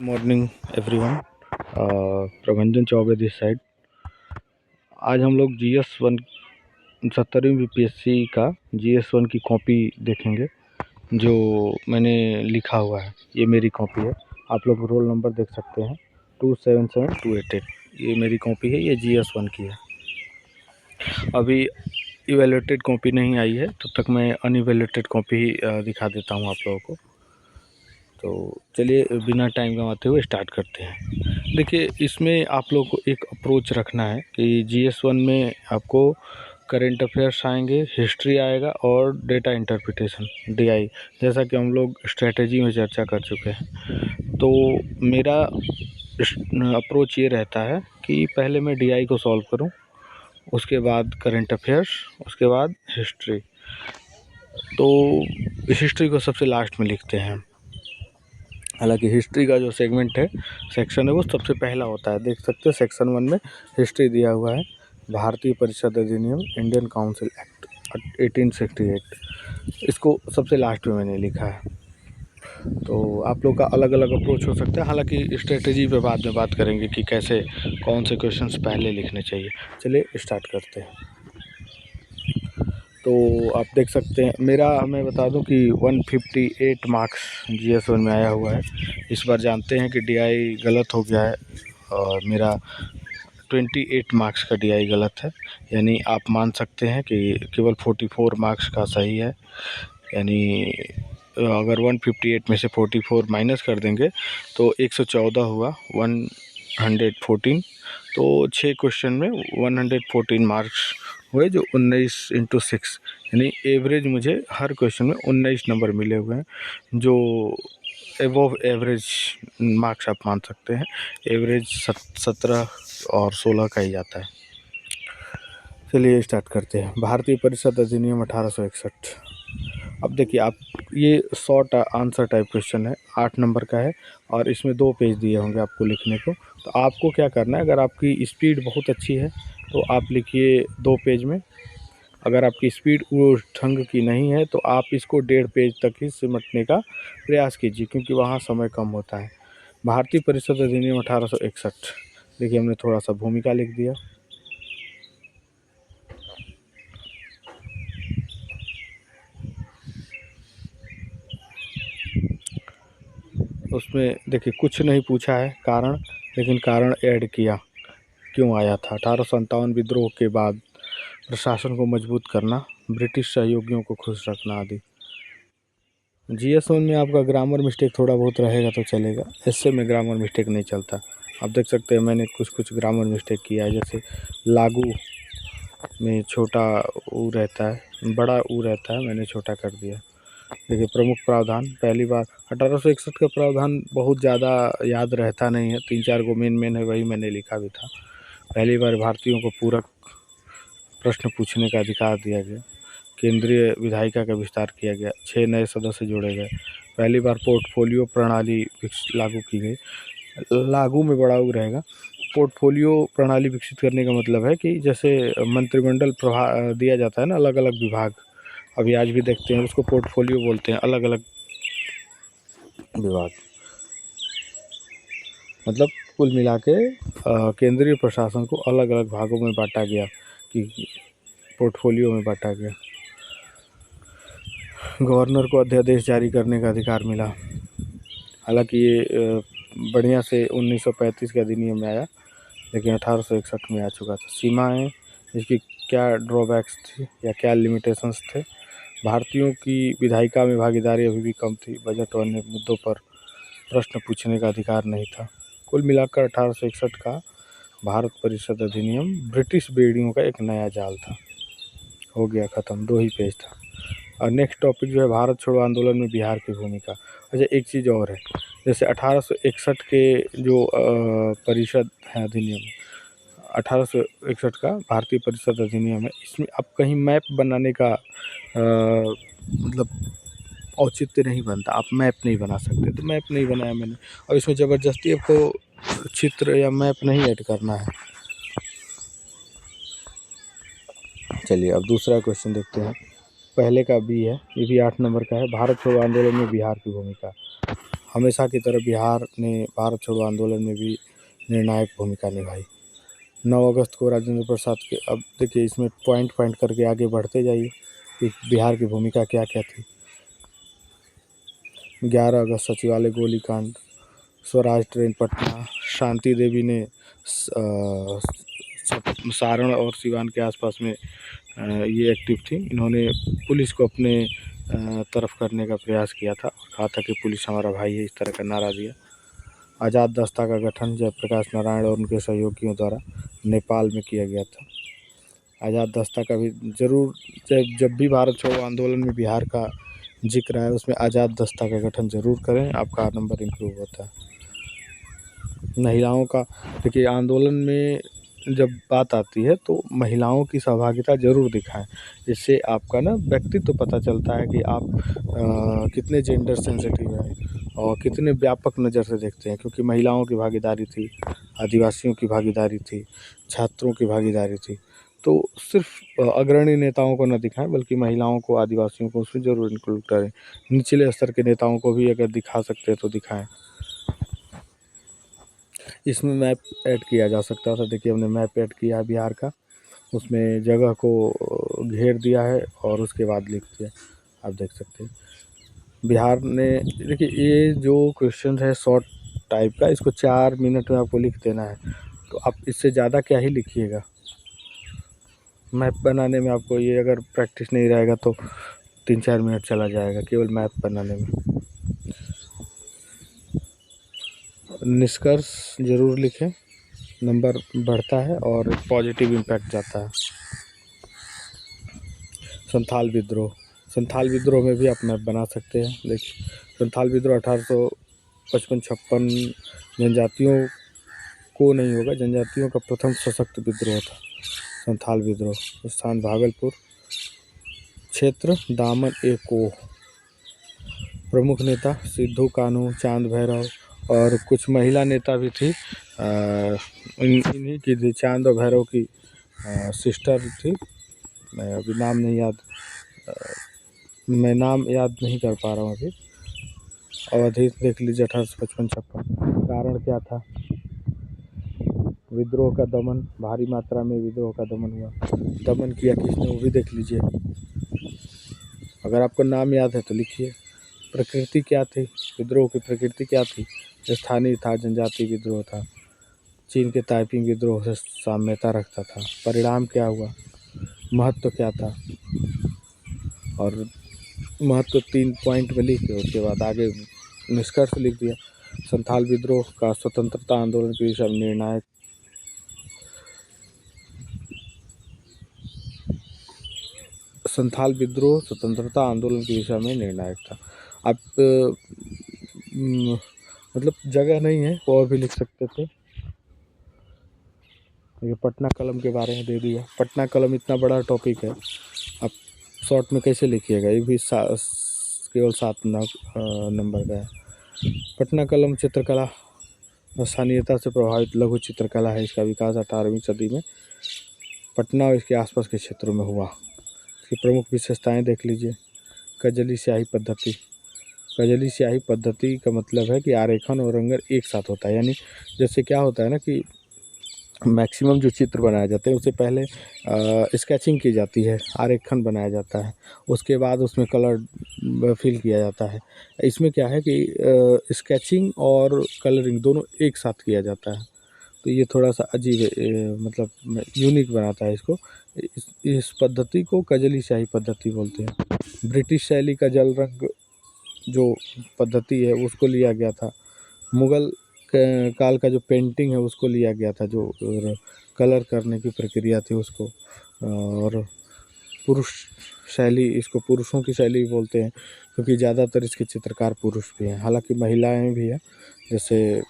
Morning everyone. Prabhanjan Choubey this side. आज हम लोग GS1 70वीं BPSC का GS1 की कॉपी देखेंगे जो मैंने लिखा हुआ है। ये मेरी कॉपी है, आप लोग रोल नंबर देख सकते हैं 277288। ये मेरी कॉपी है, ये GS1 की है। अभी इवेल्युएटेड कॉपी नहीं आई है, तब तक मैं अनइवेल्युएटेड कॉपी दिखा देता हूँ आप लोगों को। तो चलिए बिना टाइम गंवाते हुए स्टार्ट करते हैं। देखिए, इसमें आप लोग को एक अप्रोच रखना है कि GS1 में आपको करेंट अफेयर्स आएंगे, हिस्ट्री आएगा और डेटा इंटरप्रिटेशन DI, जैसा कि हम लोग स्ट्रेटजी में चर्चा कर चुके हैं। तो मेरा अप्रोच ये रहता है कि पहले मैं DI को सॉल्व करूं, उसके बाद करेंट अफेयर्स, उसके बाद हिस्ट्री। तो हिस्ट्री को सबसे लास्ट में लिखते हैं। हालांकि हिस्ट्री का जो सेक्शन है वो सबसे पहला होता है। देख सकते हैं सेक्शन 1 में हिस्ट्री दिया हुआ है। भारतीय परिषद अधिनियम, इंडियन काउंसिल एक्ट 1868, इसको सबसे लास्ट में मैंने लिखा है। तो आप लोग का अलग अलग अप्रोच हो सकता है। हालांकि स्ट्रेटजी पे बाद में बात करेंगे कि कैसे कौन से क्वेश्चंस पहले लिखने चाहिए। चलिए स्टार्ट करते हैं। तो आप देख सकते हैं मैं बता दूं कि 158 मार्क्स GS1 में आया हुआ है। इस बार जानते हैं कि DI गलत हो गया है और मेरा 28 मार्क्स का DI गलत है। यानी आप मान सकते हैं कि केवल 44 मार्क्स का सही है। यानी अगर 158 में से 44 माइनस कर देंगे तो 114 हुआ, 114। तो 6 क्वेश्चन में 114 मार्क्स हुए, जो 19 × 6, यानी एवरेज मुझे हर क्वेश्चन में 19 नंबर मिले हुए हैं, जो एबव एवरेज मार्क्स आप मान सकते हैं। एवरेज 17 और 16 का ही आता है। चलिए स्टार्ट करते हैं। भारतीय परिषद अधिनियम 1861। अब देखिए, आप ये शॉर्ट आंसर टाइप क्वेश्चन है, 8 नंबर का है और इसमें 2 पेज दिए होंगे आपको लिखने को। तो आपको क्या करना है, अगर आपकी स्पीड बहुत अच्छी है तो आप लिखिए 2 पेज में। अगर आपकी स्पीड वो ढंग की नहीं है तो आप इसको 1.5 पेज तक ही सिमटने का प्रयास कीजिए, क्योंकि वहाँ समय कम होता है। भारतीय परिषद अधिनियम 1861। देखिए, हमने थोड़ा सा भूमिका लिख दिया। उसमें देखिए कुछ नहीं पूछा है कारण, लेकिन कारण ऐड किया क्यों आया था। 1857 विद्रोह के बाद प्रशासन को मजबूत करना, ब्रिटिश सहयोगियों को खुश रखना आदि। GS1 में आपका ग्रामर मिस्टेक थोड़ा बहुत रहेगा तो चलेगा, ऐसे में ग्रामर मिस्टेक नहीं चलता। आप देख सकते हैं मैंने कुछ ग्रामर मिस्टेक किया है। जैसे लागू में छोटा ऊ रहता है, बड़ा ऊ रहता है, मैंने छोटा कर दिया। देखिए, प्रमुख प्रावधान, पहली बार 1861 का प्रावधान बहुत ज़्यादा याद रहता नहीं है, 3-4 को मेन है, वही मैंने लिखा भी था। पहली बार भारतीयों को पूरक प्रश्न पूछने का अधिकार दिया गया। केंद्रीय विधायिका का विस्तार किया गया, 6 नए सदस्य जोड़े गए। पहली बार पोर्टफोलियो प्रणाली लागू की गई। लागू में बड़ा ऊ रहेगा। पोर्टफोलियो प्रणाली विकसित करने का मतलब है कि जैसे मंत्रिमंडल दिया जाता है ना, अलग अलग विभाग, अभी आज भी देखते हैं उसको पोर्टफोलियो बोलते हैं, अलग अलग विभाग। मतलब कुल मिला के केंद्रीय प्रशासन को अलग अलग भागों में बांटा गया, कि पोर्टफोलियो में बांटा गया। गवर्नर को अध्यादेश जारी करने का अधिकार मिला। हालांकि ये बढ़िया से 1935 के अधिनियम में आया, लेकिन 1861 में आ चुका था। सीमाएं, इसकी क्या ड्रॉबैक्स थी या क्या लिमिटेशंस थे। भारतीयों की विधायिका में भागीदारी अभी भी कम थी। बजट और अन्य मुद्दों पर प्रश्न पूछने का अधिकार नहीं था। कुल मिलाकर 1861 का भारत परिषद अधिनियम ब्रिटिश बेड़ियों का एक नया जाल था। हो गया ख़त्म, 2 ही पेज था। और नेक्स्ट टॉपिक जो है, भारत छोड़ो आंदोलन में बिहार की भूमिका। अच्छा, एक चीज़ और है, जैसे 1861 के जो परिषद है अधिनियम, 1861 का भारतीय परिषद अधिनियम है, इसमें अब कहीं मैप बनाने का मतलब औचित्य नहीं बनता। आप मैप नहीं बना सकते, तो मैप नहीं बनाया मैंने। और इसमें ज़बरदस्ती आपको चित्र या मैप नहीं ऐड करना है। चलिए अब दूसरा क्वेश्चन देखते हैं। पहले का B है, ये भी 8 नंबर का है। भारत छोड़ो आंदोलन में बिहार की भूमिका। हमेशा की तरह बिहार ने भारत छोड़ो आंदोलन में भी निर्णायक भूमिका निभाई। 9 अगस्त को राजेंद्र प्रसाद के, अब देखिए इसमें पॉइंट पॉइंट करके आगे बढ़ते जाइए कि बिहार की भूमिका क्या क्या थी। 11 अगस्त सचिवालय गोलीकांड, स्वराज ट्रेन पटना, शांति देवी ने सारण और सिवान के आसपास में ये एक्टिव थी। इन्होंने पुलिस को अपने तरफ करने का प्रयास किया था और कहा था कि पुलिस हमारा भाई है, इस तरह का नारा दिया। आज़ाद दस्ता का गठन जयप्रकाश नारायण और उनके सहयोगियों द्वारा नेपाल में किया गया था। आज़ाद दस्ता का भी ज़रूर, जब भी भारत छोड़ो आंदोलन में बिहार का जिक्र है उसमें आज़ाद दस्ता का गठन ज़रूर करें, आपका नंबर इम्प्रूव होता है। महिलाओं का, देखिए आंदोलन में जब बात आती है तो महिलाओं की सहभागिता ज़रूर दिखाएं, इससे आपका ना व्यक्तित्व पता चलता है कि आप कितने जेंडर सेंसिटिव हैं और कितने व्यापक नज़र से देखते हैं। क्योंकि महिलाओं की भागीदारी थी, आदिवासियों की भागीदारी थी, छात्रों की भागीदारी थी, तो सिर्फ अग्रणी नेताओं को न दिखाएं बल्कि महिलाओं को, आदिवासियों को उसमें ज़रूर इंक्लूड करें। निचले स्तर के नेताओं को भी अगर दिखा सकते हैं तो दिखाएं। इसमें मैप ऐड किया जा सकता था। देखिए हमने मैप ऐड किया है बिहार का, उसमें जगह को घेर दिया है और उसके बाद लिख दिया, आप देख सकते हैं। बिहार ने, देखिए ये जो क्वेश्चन है शॉर्ट टाइप का, इसको 4 मिनट में आपको लिख देना है, तो आप इससे ज़्यादा क्या ही लिखिएगा। मैप बनाने में आपको ये अगर प्रैक्टिस नहीं रहेगा तो 3-4 मिनट चला जाएगा केवल मैप बनाने में। निष्कर्ष ज़रूर लिखें, नंबर बढ़ता है और पॉजिटिव इम्पैक्ट जाता है। संथाल विद्रोह में भी आप मैप बना सकते हैं। देखिए संथाल विद्रोह 1855-56 जनजातियों को नहीं होगा, जनजातियों का प्रथम सशक्त विद्रोह था संथाल विद्रोह। स्थान भागलपुर, क्षेत्र दामन ए कोह। प्रमुख नेता सिद्धू कान्हू, चांद भैरव और कुछ महिला नेता भी थी, इन्हीं की थी, चांद और भैरव की सिस्टर थी। मैं अभी नाम नहीं याद कर पा रहा हूँ अभी। अवधि देख लीजिए 1855-56। कारण क्या था? विद्रोह का दमन, भारी मात्रा में विद्रोह का दमन हुआ। दमन किया किसने वो भी देख लीजिए, अगर आपको नाम याद है तो लिखिए। प्रकृति क्या थी, विद्रोह की प्रकृति क्या थी? स्थानीय था, जनजाति विद्रोह था, चीन के ताइपिंग विद्रोह से साम्यता रखता था। परिणाम क्या हुआ, महत्व क्या था, और महत्व 3 पॉइंट में लिख के उसके बाद आगे निष्कर्ष लिख दिया। संथाल विद्रोह का स्वतंत्रता आंदोलन की दिशा में निर्णायक, संथाल विद्रोह स्वतंत्रता आंदोलन की दिशा में निर्णायक था। आप मतलब जगह नहीं है और भी लिख सकते थे। ये पटना कलम के बारे में दे दिया। पटना कलम इतना बड़ा टॉपिक है, आप शॉर्ट में कैसे लिखिएगा, ये भी केवल 7 नंबर का है। पटना कलम चित्रकला, स्थानीयता से प्रभावित लघु चित्रकला है। इसका विकास 18वीं सदी में पटना और इसके आसपास के क्षेत्रों में हुआ। इसकी प्रमुख विशेषताएं देख लीजिए। कजली स्याही पद्धति। कजली स्याही पद्धति का मतलब है कि आरेखन और रंगन एक साथ होता है। यानी जैसे क्या होता है ना कि मैक्सिमम जो चित्र बनाए जाते हैं उससे पहले स्केचिंग की जाती है, आरेखन बनाया जाता है, उसके बाद उसमें कलर फिल किया जाता है। इसमें क्या है कि स्केचिंग और कलरिंग दोनों एक साथ किया जाता है, तो ये थोड़ा सा अजीब है, मतलब यूनिक बनाता है इसको। इस पद्धति को कजली स्याही पद्धति बोलते हैं। ब्रिटिश शैली का जल रंग जो पद्धति है उसको लिया गया था। मुग़ल काल का जो पेंटिंग है उसको लिया गया था, जो कलर करने की प्रक्रिया थी उसको। और पुरुष शैली, इसको पुरुषों की शैली बोलते हैं क्योंकि ज़्यादातर इसके चित्रकार पुरुष भी हैं, हालांकि महिलाएं भी हैं, जैसे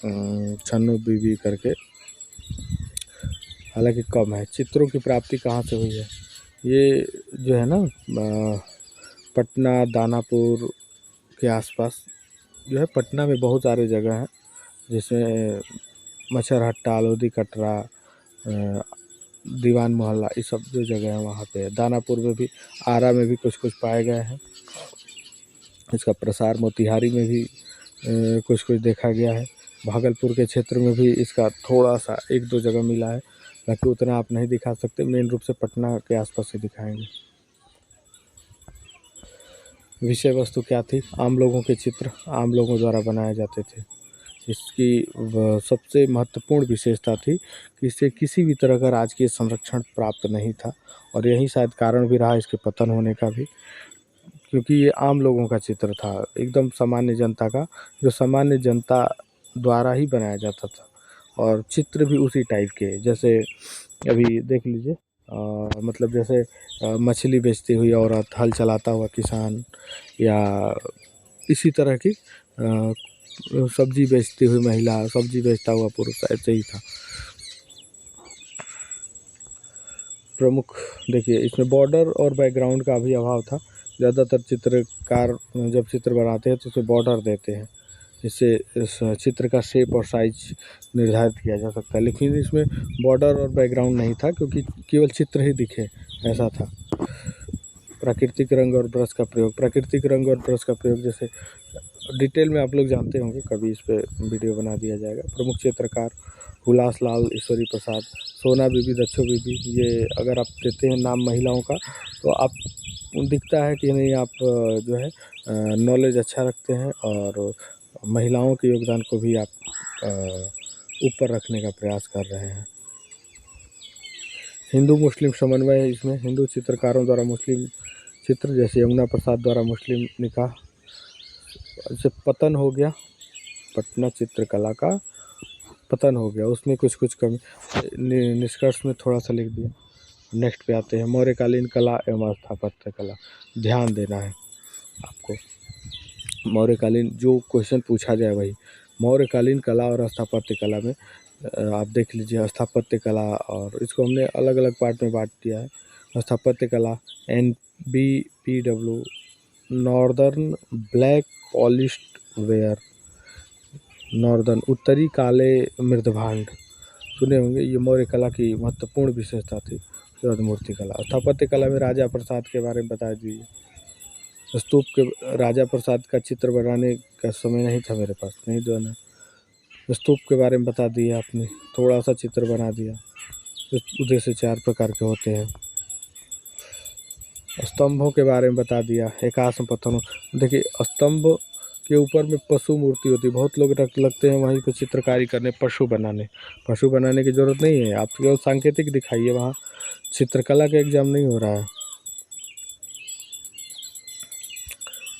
छन्नू बीबी करके, हालांकि कम है। चित्रों की प्राप्ति कहाँ से हुई है, ये जो है ना पटना, दानापुर के आसपास जो है, पटना में बहुत सारे जगह हैं जिसमें मच्छरहट्टा, लोधी कटरा, दीवान मोहल्ला, ये सब जो जगह है वहाँ पे है। दानापुर में भी, आरा में भी कुछ कुछ पाए गए हैं। इसका प्रसार मोतिहारी में भी कुछ कुछ देखा गया है। भागलपुर के क्षेत्र में भी इसका थोड़ा सा 1-2 जगह मिला है, बाकी उतना आप नहीं दिखा सकते। मेन रूप से पटना के आसपास से दिखाएंगे। विषय वस्तु क्या थी? आम लोगों के चित्र आम लोगों द्वारा बनाए जाते थे। इसकी सबसे महत्वपूर्ण विशेषता थी कि इससे किसी भी तरह का राजकीय संरक्षण प्राप्त नहीं था, और यही शायद कारण भी रहा इसके पतन होने का भी, क्योंकि ये आम लोगों का चित्र था, एकदम सामान्य जनता का, जो सामान्य जनता द्वारा ही बनाया जाता था। और चित्र भी उसी टाइप के, जैसे अभी देख लीजिए, मतलब जैसे मछली बेचती हुई औरत, हल चलाता हुआ किसान, या इसी तरह की सब्जी बेचती हुई महिला, सब्जी बेचता हुआ पुरुष, ऐसे ही था। प्रमुख देखिए, इसमें बॉर्डर और बैकग्राउंड का भी अभाव था। ज़्यादातर चित्रकार जब चित्र बनाते हैं तो उसे बॉर्डर देते हैं, जिससे इस चित्र का शेप और साइज निर्धारित किया जा सकता है, लेकिन इसमें बॉर्डर और बैकग्राउंड नहीं था, क्योंकि केवल चित्र ही दिखे, ऐसा था। प्राकृतिक रंग और ब्रश का प्रयोग, प्राकृतिक रंग और ब्रश का प्रयोग जैसे डिटेल में आप लोग जानते होंगे, कभी इस पे वीडियो बना दिया जाएगा। प्रमुख चित्रकार हुलास लाल, ईश्वरी प्रसाद, सोना बीबी, दक्षो बीबी। ये अगर आप देते हैं नाम महिलाओं का, तो आप दिखता है कि नहीं, आप जो है नॉलेज अच्छा रखते हैं, और महिलाओं के योगदान को भी आप ऊपर रखने का प्रयास कर रहे हैं। हिंदू मुस्लिम समन्वय, इसमें हिंदू चित्रकारों द्वारा मुस्लिम चित्र, जैसे यमुना प्रसाद द्वारा मुस्लिम निकाह। जैसे पतन हो गया, पटना चित्रकला का पतन हो गया, उसमें कुछ कुछ कमी, निष्कर्ष में थोड़ा सा लिख दिया। नेक्स्ट पे आते हैं, मौर्यकालीन कला एवं स्थापत्य कला। ध्यान देना है आपको, मौर्यकालीन जो क्वेश्चन पूछा जाए वही। मौर्यकालीन कला और स्थापत्य कला में आप देख लीजिए, स्थापत्य कला, और इसको हमने अलग अलग पार्ट में बांट दिया है। स्थापत्य कला NBPW, northern black polished where, northern उत्तरी काले मृदभांड, सुने होंगे। ये मौर्य कला की महत्वपूर्ण विशेषता थी। उसके बाद मूर्ति कला। स्थापत्य कला में राजा प्रसाद के बारे में बता दीजिए। स्तूप के, राजा प्रसाद का चित्र बनाने का समय नहीं था मेरे पास, नहीं बना। स्तूप के बारे में बता दिया आपने, थोड़ा सा चित्र बना दिया। उद्देश्य 4 प्रकार के होते हैं। स्तंभों के बारे में बता दिया, एकाश्म पत्थरों। देखिए, स्तंभ के ऊपर में पशु मूर्ति होती है, बहुत लोग लगते हैं वहीं पे चित्रकारी करने, पशु बनाने की ज़रूरत नहीं है। आप केवल सांकेतिक दिखाइए, वहाँ चित्रकला का एग्जाम नहीं हो रहा है।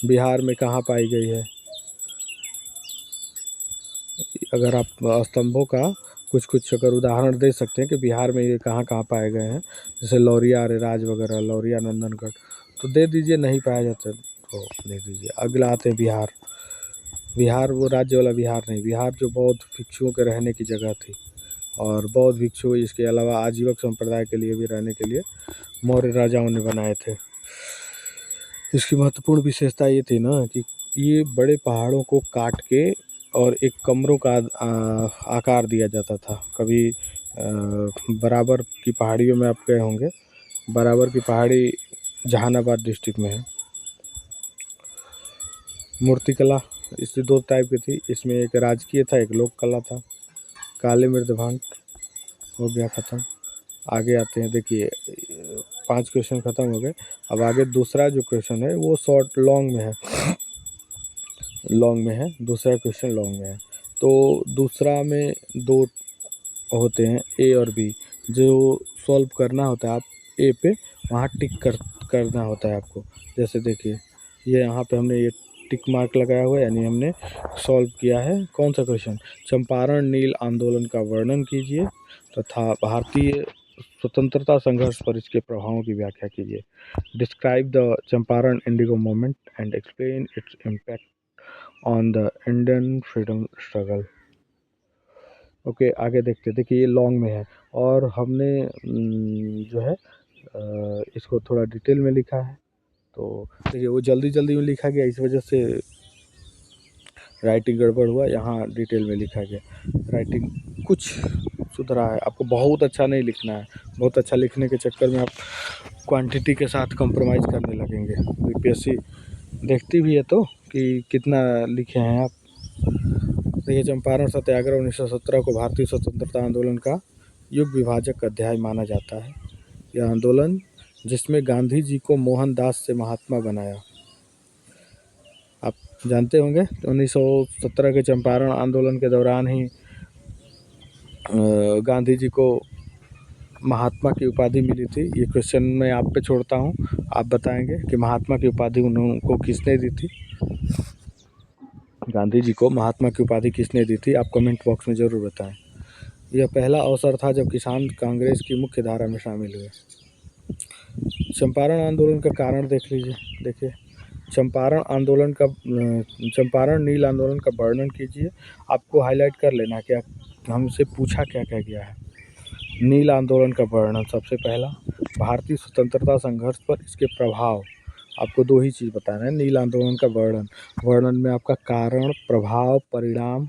बिहार में कहाँ पाई गई है? अगर आप स्तंभों का कुछ अगर उदाहरण दे सकते हैं कि बिहार में ये कहाँ कहाँ पाए गए हैं, जैसे लौरिया अरेराज वगैरह, लौरिया नंदनगढ़, तो दे दीजिए। नहीं पाया जाता तो दे दीजिए। अगला आते हैं बिहार। बिहार वो राज्य वाला बिहार नहीं, बिहार जो बौद्ध भिक्षुओं के रहने की जगह थी, और बौद्ध भिक्षु इसके अलावा आजीवक संप्रदाय के लिए भी रहने के लिए मौर्य राजाओं ने बनाए थे। इसकी महत्वपूर्ण विशेषता ये थी ना कि ये बड़े पहाड़ों को काट के और एक कमरों का आकार दिया जाता था। कभी बराबर की पहाड़ियों में आप गए होंगे, बराबर की पहाड़ी जहानाबाद डिस्ट्रिक्ट में है। मूर्तिकला इससे 2 टाइप की थी, इसमें एक राजकीय था, एक लोक कला था। काले मृदभांड हो गया ख़त्म। आगे आते हैं, देखिए 5 क्वेश्चन ख़त्म हो गए। अब आगे दूसरा जो क्वेश्चन है वो लॉन्ग में है, दूसरा क्वेश्चन लॉन्ग में है। तो दूसरा में 2 होते हैं, A और B। जो सॉल्व करना होता है, आप A पे वहाँ टिक करना होता है आपको। जैसे देखिए, ये यहाँ पे हमने ये टिक मार्क लगाया हुआ है, यानी हमने सॉल्व किया है। कौन सा क्वेश्चन? चंपारण नील आंदोलन का वर्णन कीजिए तथा भारतीय स्वतंत्रता संघर्ष पर इसके प्रभावों की व्याख्या कीजिए। Describe the Champaran Indigo movement and explain its impact on the Indian freedom struggle. Okay, आगे देखते हैं। देखिए, ये लॉन्ग में है, और हमने जो है इसको थोड़ा डिटेल में लिखा है। तो देखिए, वो जल्दी में लिखा गया, इस वजह से राइटिंग गड़बड़ हुआ। यहाँ डिटेल में लिखा गया, राइटिंग कुछ सुधरा है। आपको बहुत अच्छा नहीं लिखना है, बहुत अच्छा लिखने के चक्कर में आप क्वांटिटी के साथ कंप्रोमाइज़ करने लगेंगे। बीपीएससी देखती भी है तो कि कितना लिखे हैं आप, देखिए, चंपारण सत्याग्रह 1917 को भारतीय स्वतंत्रता आंदोलन का युग विभाजक अध्याय माना जाता है। यह आंदोलन जिसमें गांधी जी को मोहनदास से महात्मा बनाया। आप जानते होंगे 1917 के चंपारण आंदोलन के दौरान ही गांधी जी को महात्मा की उपाधि मिली थी। ये क्वेश्चन मैं आप पे छोड़ता हूँ, आप बताएंगे कि महात्मा की उपाधि उनको किसने दी थी। गांधी जी को महात्मा की उपाधि किसने दी थी, आप कमेंट बॉक्स में ज़रूर बताएं। यह पहला अवसर था जब किसान कांग्रेस की मुख्य धारा में शामिल हुए। चंपारण आंदोलन का कारण देख लीजिए। देखिए, चंपारण नील आंदोलन का वर्णन कीजिए। आपको हाईलाइट कर लेना कि हमसे पूछा क्या क्या गया है। नील आंदोलन का वर्णन, सबसे पहला भारतीय स्वतंत्रता संघर्ष पर इसके प्रभाव। आपको दो ही चीज़ बताना है। नील आंदोलन का वर्णन में आपका कारण, प्रभाव, परिणाम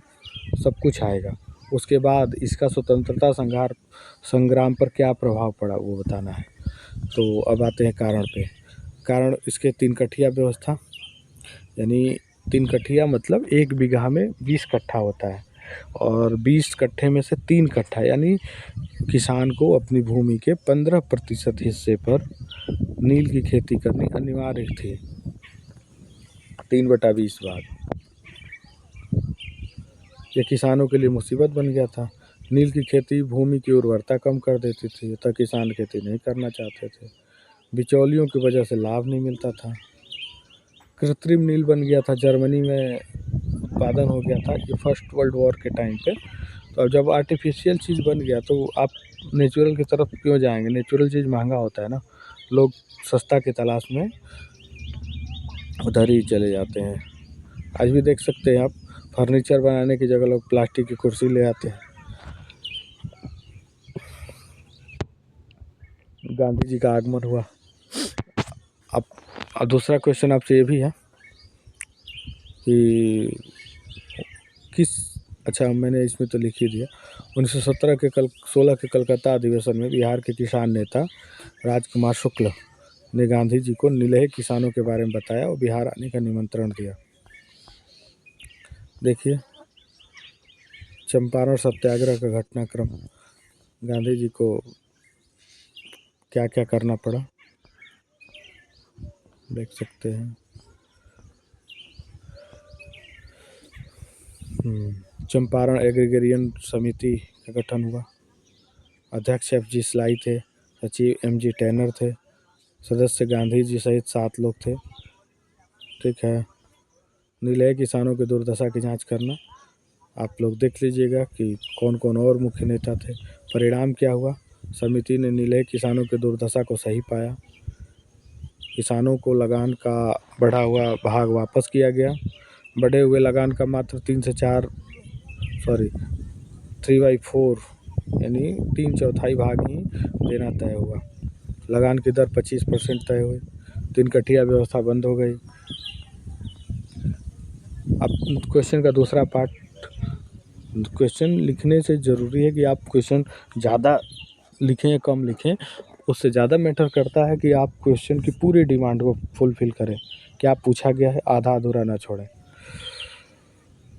सब कुछ आएगा। उसके बाद इसका स्वतंत्रता संग्राम पर क्या प्रभाव पड़ा वो बताना है। तो अब आते हैं कारण पे। कारण इसके 3 कठिया व्यवस्था, यानी 3 कठिया मतलब 1 बीघा में 20 कट्ठा होता है और 20 कट्ठे में से 3 कट्ठा, यानी किसान को अपनी भूमि के 15% हिस्से पर नील की खेती करनी अनिवार्य थी। 3/20 भाग। ये किसानों के लिए मुसीबत बन गया था। नील की खेती भूमि की उर्वरता कम कर देती थी, अतः किसान खेती नहीं करना चाहते थे। बिचौलियों की वजह से लाभ नहीं मिलता था। कृत्रिम नील बन गया था, जर्मनी में उत्पादन हो गया था ये फर्स्ट वर्ल्ड वॉर के टाइम पे। तो अब जब आर्टिफिशियल चीज़ बन गया तो आप नेचुरल की तरफ क्यों जाएंगे। नेचुरल चीज़ महंगा होता है ना, लोग सस्ता की तलाश में उधर ही चले जाते हैं। आज भी देख सकते हैं आप, फर्नीचर बनाने की जगह लोग प्लास्टिक की कुर्सी ले आते हैं। गांधी जी का आगमन हुआ। अब दूसरा क्वेश्चन आपसे ये भी है कि अच्छा मैंने इसमें तो लिख ही दिया। 1917 के 16 के कलकत्ता अधिवेशन में बिहार के किसान नेता राजकुमार शुक्ल ने गांधी जी को निलहे किसानों के बारे में बताया और बिहार आने का निमंत्रण दिया। देखिए, चंपारण सत्याग्रह का घटनाक्रम, गांधी जी को क्या क्या करना पड़ा देख सकते हैं। चंपारण एग्रीगेरियन समिति का गठन हुआ। अध्यक्ष FG स्लाई थे, सचिव MG टैनर थे, सदस्य गांधी जी सहित 7 लोग थे। ठीक है। निलहे किसानों की दुर्दशा की जांच करना, आप लोग देख लीजिएगा कि कौन कौन और मुख्य नेता थे। परिणाम क्या हुआ, समिति ने निलहे किसानों की दुर्दशा को सही पाया। किसानों को लगान का बढ़ा हुआ भाग वापस किया गया। बढ़े हुए लगान का मात्र 3/4 यानी 3/4 भाग ही देना तय हुआ। लगान की दर 25% तय हुई। 3 कठिया व्यवस्था बंद हो गई। अब क्वेश्चन का दूसरा पार्ट, क्वेश्चन लिखने से ज़रूरी है कि आप क्वेश्चन ज़्यादा लिखें या कम लिखें, उससे ज़्यादा मैटर करता है कि आप क्वेश्चन की पूरी डिमांड को फुलफिल करें, क्या पूछा गया है आधा अधूरा ना छोड़ें।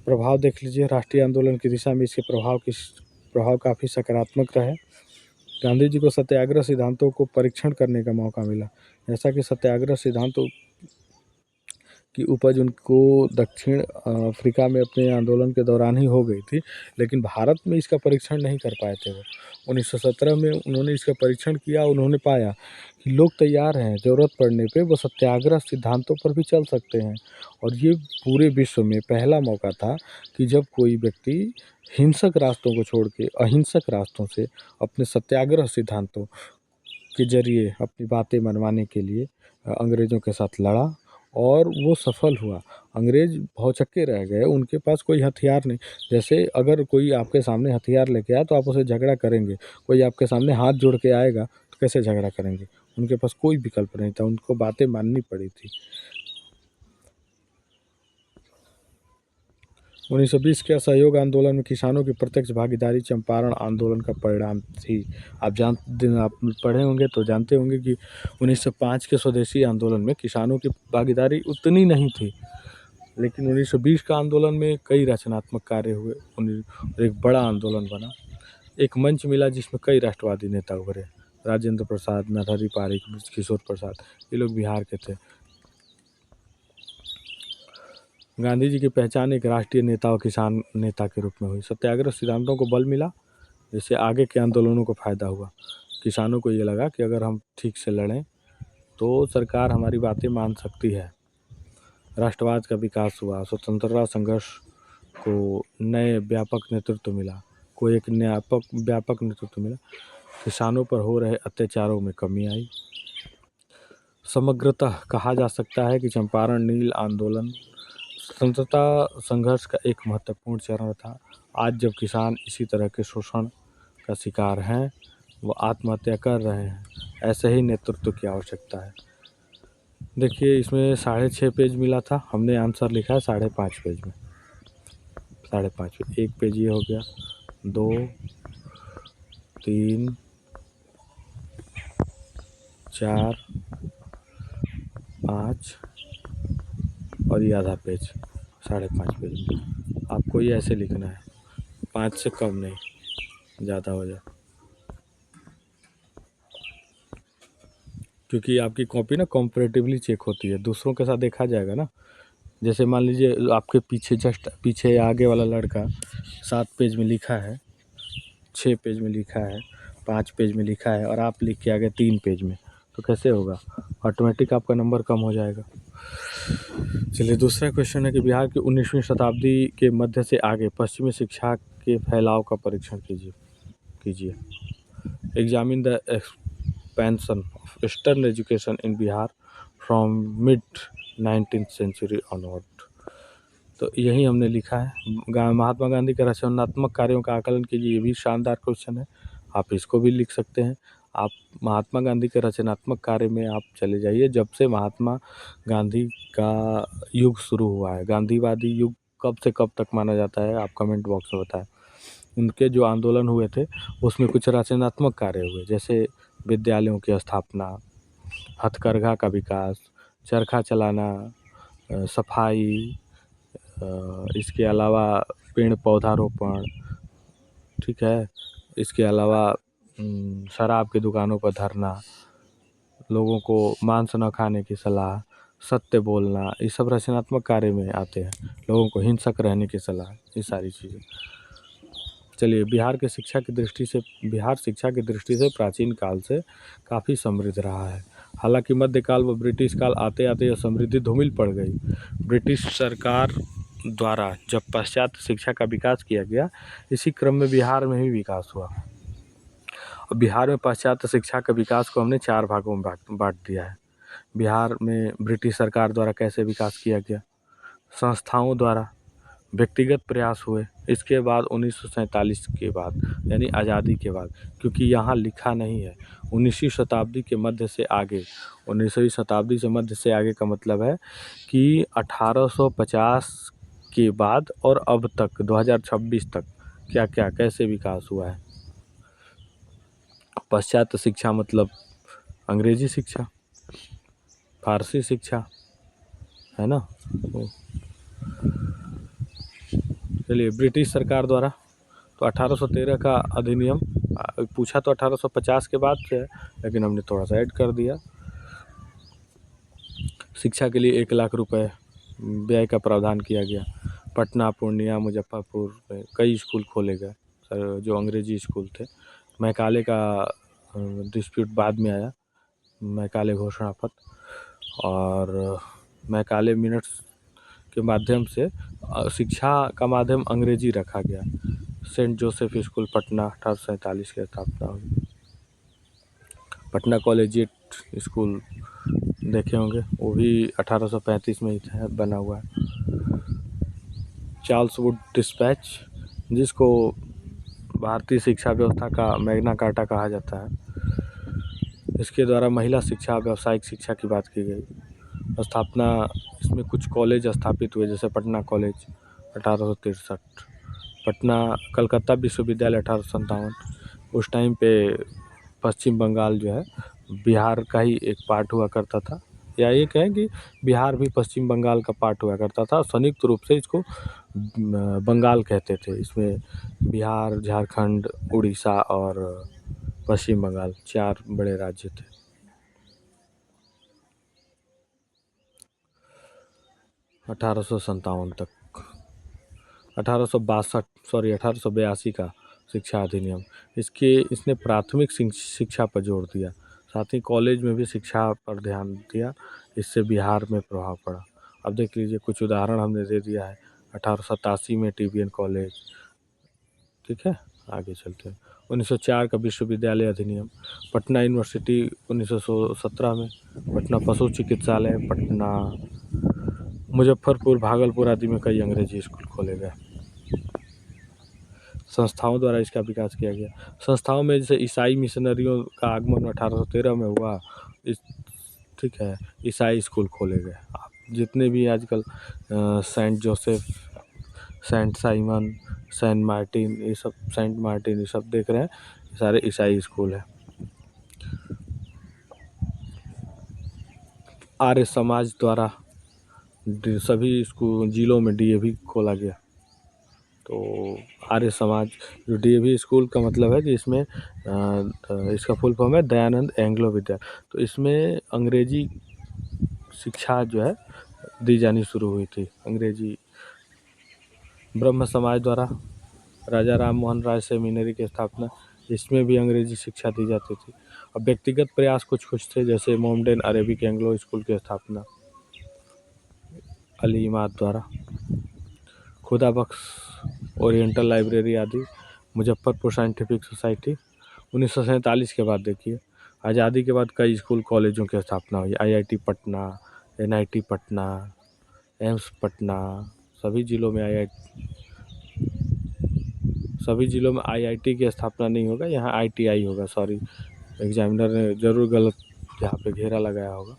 प्रभाव देख लीजिए, राष्ट्रीय आंदोलन की दिशा में इसके प्रभाव काफ़ी सकारात्मक रहे। गांधी जी को सत्याग्रह सिद्धांतों को परीक्षण करने का मौका मिला। जैसा कि सत्याग्रह सिद्धांतों की उपज उनको दक्षिण अफ्रीका में अपने आंदोलन के दौरान ही हो गई थी, लेकिन भारत में इसका परीक्षण नहीं कर पाए थे वो। 1917 में उन्होंने इसका परीक्षण किया। उन्होंने पाया कि लोग तैयार हैं, ज़रूरत पड़ने पे वो सत्याग्रह सिद्धांतों पर भी चल सकते हैं। और ये पूरे विश्व में पहला मौका था कि जब कोई व्यक्ति हिंसक रास्तों को छोड़ के अहिंसक रास्तों से अपने सत्याग्रह सिद्धांतों के जरिए अपनी बातें मनवाने के लिए अंग्रेज़ों के साथ लड़ा और वो सफल हुआ। अंग्रेज़ भौचक्के रह गए, उनके पास कोई हथियार नहीं। जैसे अगर कोई आपके सामने हथियार लेके आए तो आप उसे झगड़ा करेंगे, कोई आपके सामने हाथ जोड़ के आएगा तो कैसे झगड़ा करेंगे। उनके पास कोई विकल्प नहीं था, उनको बातें माननी पड़ी थी। 1920 के असहयोग आंदोलन में किसानों की प्रत्यक्ष भागीदारी चंपारण आंदोलन का परिणाम थी। आप पढ़े होंगे तो जानते होंगे कि 1905 के स्वदेशी आंदोलन में किसानों की भागीदारी उतनी नहीं थी। लेकिन 1920 का आंदोलन में कई रचनात्मक कार्य हुए। एक बड़ा आंदोलन बना, एक मंच मिला जिसमें कई राष्ट्रवादी नेता उभरे। राजेंद्र प्रसाद, नरहरि पारिक, किशोर प्रसाद, ये लोग बिहार के थे। गांधी जी की पहचान एक राष्ट्रीय नेता और किसान नेता के रूप में हुई। सत्याग्रह सिद्धांतों को बल मिला, जिससे आगे के आंदोलनों को फायदा हुआ। किसानों को ये लगा कि अगर हम ठीक से लड़ें तो सरकार हमारी बातें मान सकती है। राष्ट्रवाद का विकास हुआ, स्वतंत्रता संघर्ष को व्यापक नेतृत्व मिला। किसानों पर हो रहे अत्याचारों में कमी आई। समग्रतः कहा जा सकता है कि चंपारण नील आंदोलन स्वतंत्रता संघर्ष का एक महत्वपूर्ण चरण था। आज जब किसान इसी तरह के शोषण का शिकार हैं, वो आत्महत्या कर रहे हैं, ऐसे ही नेतृत्व की आवश्यकता है। देखिए, इसमें 6.5 पेज मिला था, हमने आंसर लिखा है 5.5 पेज में। 5.5 एक पेज ये हो गया, 2, 3, 4, 5 और ये आधा पेज, 5.5 पेज में। आपको ये ऐसे लिखना है, 5 से कम नहीं, ज़्यादा हो जाए, क्योंकि आपकी कॉपी ना कॉम्परेटिवली चेक होती है, दूसरों के साथ देखा जाएगा ना। जैसे मान लीजिए आपके पीछे जस्ट पीछे आगे वाला लड़का 7 पेज में लिखा है, 6 पेज में लिखा है, 5 पेज में लिखा है, और आप लिख के आ गए 3 पेज में, तो कैसे होगा? ऑटोमेटिक आपका नंबर कम हो जाएगा। चलिए, दूसरा क्वेश्चन है कि बिहार की 19वीं शताब्दी के मध्य से आगे पश्चिमी शिक्षा के फैलाव का परीक्षण कीजिए। Examine the expansion of western education in Bihar from mid 19th century onward. तो यही हमने लिखा है। महात्मा गांधी के रचनात्मक कार्यों का आकलन कीजिए, ये भी शानदार क्वेश्चन है, आप इसको भी लिख सकते हैं। आप महात्मा गांधी के रचनात्मक कार्य में आप चले जाइए, जब से महात्मा गांधी का युग शुरू हुआ है। गांधीवादी युग कब से कब तक माना जाता है, आप कमेंट बॉक्स में बताएं। उनके जो आंदोलन हुए थे उसमें कुछ रचनात्मक कार्य हुए, जैसे विद्यालयों की स्थापना, हथकरघा का विकास, चरखा चलाना, सफाई, इसके अलावा पेड़ पौधारोपण, ठीक है, इसके अलावा शराब की दुकानों पर धरना, लोगों को मांस न खाने की सलाह, सत्य बोलना, ये सब रचनात्मक कार्य में आते हैं। लोगों को हिंसक रहने की सलाह, ये सारी चीज़ें। चलिए, बिहार शिक्षा की दृष्टि से प्राचीन काल से काफ़ी समृद्ध रहा है। हालांकि मध्यकाल व ब्रिटिश काल आते आते यह समृद्धि धूमिल पड़ गई। ब्रिटिश सरकार द्वारा जब पाश्चात्य शिक्षा का विकास किया गया, इसी क्रम में बिहार में भी विकास हुआ। और बिहार में पाश्चात्य शिक्षा के विकास को हमने 4 भागों में बांट दिया है। बिहार में ब्रिटिश सरकार द्वारा कैसे विकास किया गया, संस्थाओं द्वारा, व्यक्तिगत प्रयास हुए, इसके बाद 1947 के बाद यानी आज़ादी के बाद, क्योंकि यहाँ लिखा नहीं है 19वीं शताब्दी के मध्य से आगे। 19वीं शताब्दी से मध्य से आगे का मतलब है कि 1850 के बाद और अब तक 2026 तक क्या क्या कैसे विकास हुआ है। पाश्चात्य शिक्षा मतलब अंग्रेजी शिक्षा, फारसी शिक्षा, है ना। चलिए, ब्रिटिश सरकार द्वारा तो 1813 का अधिनियम पूछा तो 1850 के बाद से है, लेकिन हमने थोड़ा सा ऐड कर दिया। शिक्षा के लिए 1 लाख रुपए व्यय का प्रावधान किया गया। पटना, पूर्णिया, मुजफ्फरपुर में कई स्कूल खोले गए जो अंग्रेजी स्कूल थे। मैकाले का डिस्प्यूट बाद में आया, मैकाले घोषणा पत्र, और मैकाले मिनट्स के माध्यम से शिक्षा का माध्यम अंग्रेजी रखा गया। सेंट जोसेफ स्कूल पटना 1847 की स्थापना हुई। पटना कॉलेजिएट स्कूल देखे होंगे, वो भी 1835 में ही बना हुआ है। चार्ल्स वुड डिस्पैच, जिसको भारतीय शिक्षा व्यवस्था का मैग्ना कार्टा कहा जाता है, इसके द्वारा महिला शिक्षा, व्यावसायिक शिक्षा की बात की गई। स्थापना, इसमें कुछ कॉलेज स्थापित हुए, जैसे पटना कॉलेज 1863, पटना कलकत्ता विश्वविद्यालय 1857। उस टाइम पे पश्चिम बंगाल जो है बिहार का ही एक पार्ट हुआ करता था, या ये कहें कि बिहार भी पश्चिम बंगाल का पार्ट हुआ करता था। संयुक्त रूप से इसको बंगाल कहते थे। इसमें बिहार, झारखंड, उड़ीसा और पश्चिम बंगाल 4 बड़े राज्य थे। 1857 तक, 1882 का शिक्षा अधिनियम, इसने प्राथमिक शिक्षा पर जोर दिया, साथ ही कॉलेज में भी शिक्षा पर ध्यान दिया। इससे बिहार में प्रभाव पड़ा। अब देख लीजिए, कुछ उदाहरण हमने दे दिया है। 1887 में TBN कॉलेज, ठीक है। आगे चलते हैं। 1904 का विश्वविद्यालय अधिनियम, पटना यूनिवर्सिटी 1917 में, पटना पशु चिकित्सालय, पटना, मुजफ्फरपुर, भागलपुर आदि में कई अंग्रेजी स्कूल खोले गए। संस्थाओं द्वारा इसका विकास किया गया। संस्थाओं में जैसे ईसाई मिशनरियों का आगमन 1813 में हुआ, इस, ठीक है। ईसाई स्कूल खोले गए। आप जितने भी आजकल Saint Joseph, Saint Simon, Saint Martin, ये सब देख रहे हैं, सारे ईसाई स्कूल हैं। आर्य समाज द्वारा सभी स्कूल जिलों में DAV खोला गया। तो आर्य समाज, जो DAV स्कूल का मतलब है कि इसमें इसका फुल फॉर्म है दयानंद एंग्लो विद्या। तो इसमें अंग्रेजी शिक्षा जो है दी जानी शुरू हुई थी। अंग्रेजी। ब्रह्म समाज द्वारा राजा राम मोहन राय सेमिनरी की स्थापना, इसमें भी अंग्रेजी शिक्षा दी जाती थी। अब व्यक्तिगत प्रयास कुछ थे, जैसे मोहम्मडन अरेबिक एंग्लो स्कूल की स्थापना अली इमाद द्वारा, खुदा बख्श ओरिएंटल लाइब्रेरी आदि, मुजफ्फरपुर साइंटिफिक सोसाइटी। 1947 के बाद देखिए, आज़ादी के बाद कई स्कूल कॉलेजों की स्थापना हुई। IIT Patna, NIT Patna, AIIMS Patna, सभी जिलों में IIT की स्थापना नहीं होगा, यहाँ ITI होगा। सॉरी, एग्जामिनर ने ज़रूर गलत यहाँ पे घेरा लगाया होगा।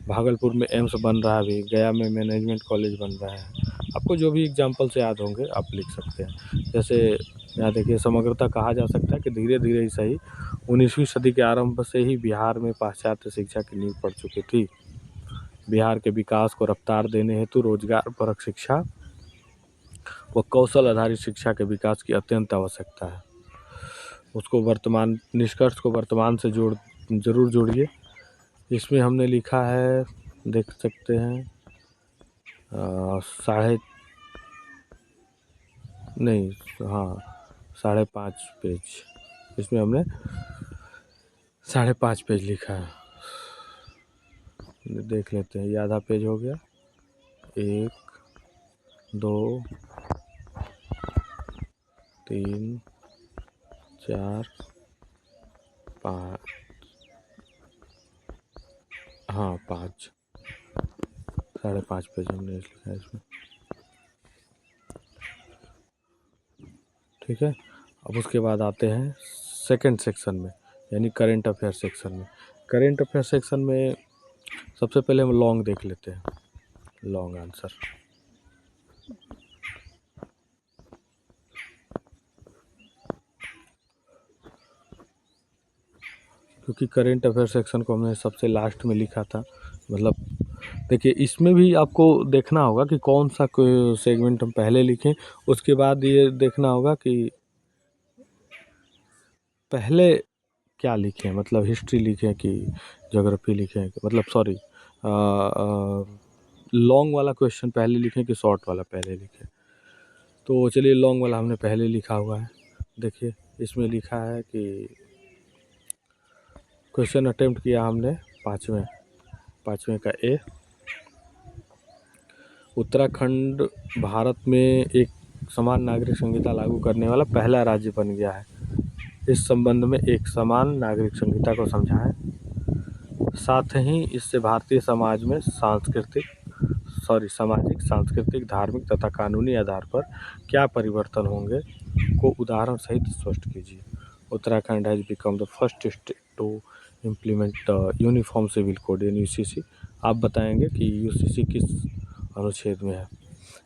भागलपुर में एम्स बन रहा है अभी, गया में मैनेजमेंट कॉलेज बन रहा है। आपको जो भी एग्जाम्पल से याद होंगे आप लिख सकते हैं। जैसे यहाँ देखिए, समग्रता कहा जा सकता है कि धीरे धीरे ही सही 19वीं सदी के आरंभ से ही बिहार में पाश्चात्य शिक्षा की नींव पड़ चुकी थी। बिहार के विकास को रफ्तार देने हेतु रोजगार परक शिक्षा व कौशल आधारित शिक्षा के विकास की अत्यंत आवश्यकता है। उसको वर्तमान निष्कर्ष को वर्तमान से जरूर जोड़िए। इसमें हमने लिखा है, देख सकते हैं, 5.5 पेज, इसमें हमने 5.5 पेज लिखा है। देख लेते हैं, ये आधा पेज हो गया। 1 2 3 4 5, हाँ 5, 5.5 पेज हमने लिखा है इसमें, ठीक है। अब उसके बाद आते हैं सेकंड सेक्शन में, यानी करेंट अफेयर सेक्शन में। करेंट अफेयर सेक्शन में सबसे पहले हम लॉन्ग देख लेते हैं, लॉन्ग आंसर। क्योंकि करेंट अफेयर सेक्शन को हमने सबसे लास्ट में लिखा था, मतलब देखिए इसमें भी आपको देखना होगा कि कौन सा सेगमेंट हम पहले लिखें। उसके बाद ये देखना होगा कि पहले क्या लिखें, मतलब हिस्ट्री लिखें कि ज्योग्राफी लिखें, मतलब सॉरी, लॉन्ग वाला क्वेश्चन पहले लिखें कि शॉर्ट वाला पहले लिखें। तो चलिए, लॉन्ग वाला हमने पहले लिखा हुआ है। देखिए इसमें लिखा है कि क्वेश्चन अटेम्प्ट किया हमने पाँचवें का ए, उत्तराखंड भारत में एक समान नागरिक संहिता लागू करने वाला पहला राज्य बन गया है। इस संबंध में एक समान नागरिक संहिता को समझाएं। साथ ही इससे भारतीय समाज में सामाजिक, सांस्कृतिक, धार्मिक तथा कानूनी आधार पर क्या परिवर्तन होंगे को उदाहरण सहित स्पष्ट कीजिए। Uttarakhand has become the first state to implement uniform civil code in UCC। आप बताएंगे कि UCC किस अनुच्छेद में है।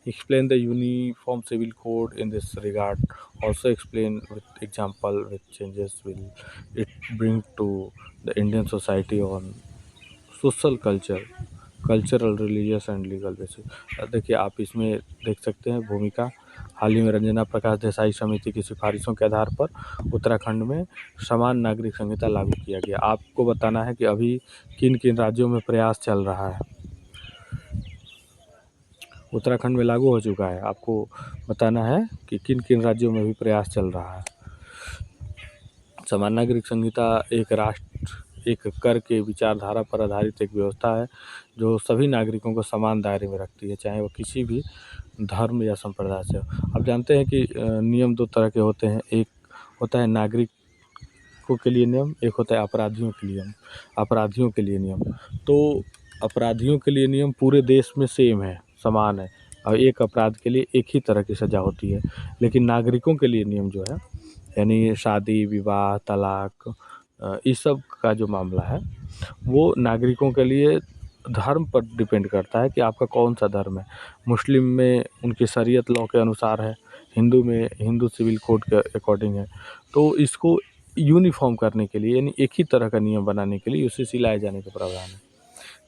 Explain the uniform civil code in this regard. Also explain with example which changes will it bring to the Indian society on social cultural, religious and legal basis. देखिए आप इसमें देख सकते हैं भूमिका। हाल ही में रंजना प्रकाश देसाई समिति की सिफारिशों के आधार पर उत्तराखंड में समान नागरिक संहिता लागू किया गया। आपको बताना है कि अभी किन किन राज्यों में प्रयास चल रहा है। उत्तराखंड में लागू हो चुका है, आपको बताना है कि किन किन राज्यों में भी प्रयास चल रहा है। समान नागरिक संहिता एक राष्ट्र एक कर के विचारधारा पर आधारित एक व्यवस्था है जो सभी नागरिकों को समान दायरे में रखती है, चाहे वो किसी भी धर्म या संप्रदाय से हो। आप जानते हैं कि नियम दो तरह के होते हैं, एक होता है नागरिकों के लिए नियम, एक होता है अपराधियों के लिए नियम। तो अपराधियों के लिए नियम पूरे देश में सेम है, समान है, और एक अपराध के लिए एक ही तरह की सज़ा होती है। लेकिन नागरिकों के लिए नियम जो है, यानी शादी विवाह तलाक, इस सब का जो मामला है वो नागरिकों के लिए धर्म पर डिपेंड करता है कि आपका कौन सा धर्म है। मुस्लिम में उनके शरीयत लॉ के अनुसार है, हिंदू में हिंदू सिविल कोड के अकॉर्डिंग है। तो इसको यूनिफॉर्म करने के लिए, यानी एक ही तरह का नियम बनाने के लिए यूसीसी लाए जाने का प्रावधान है।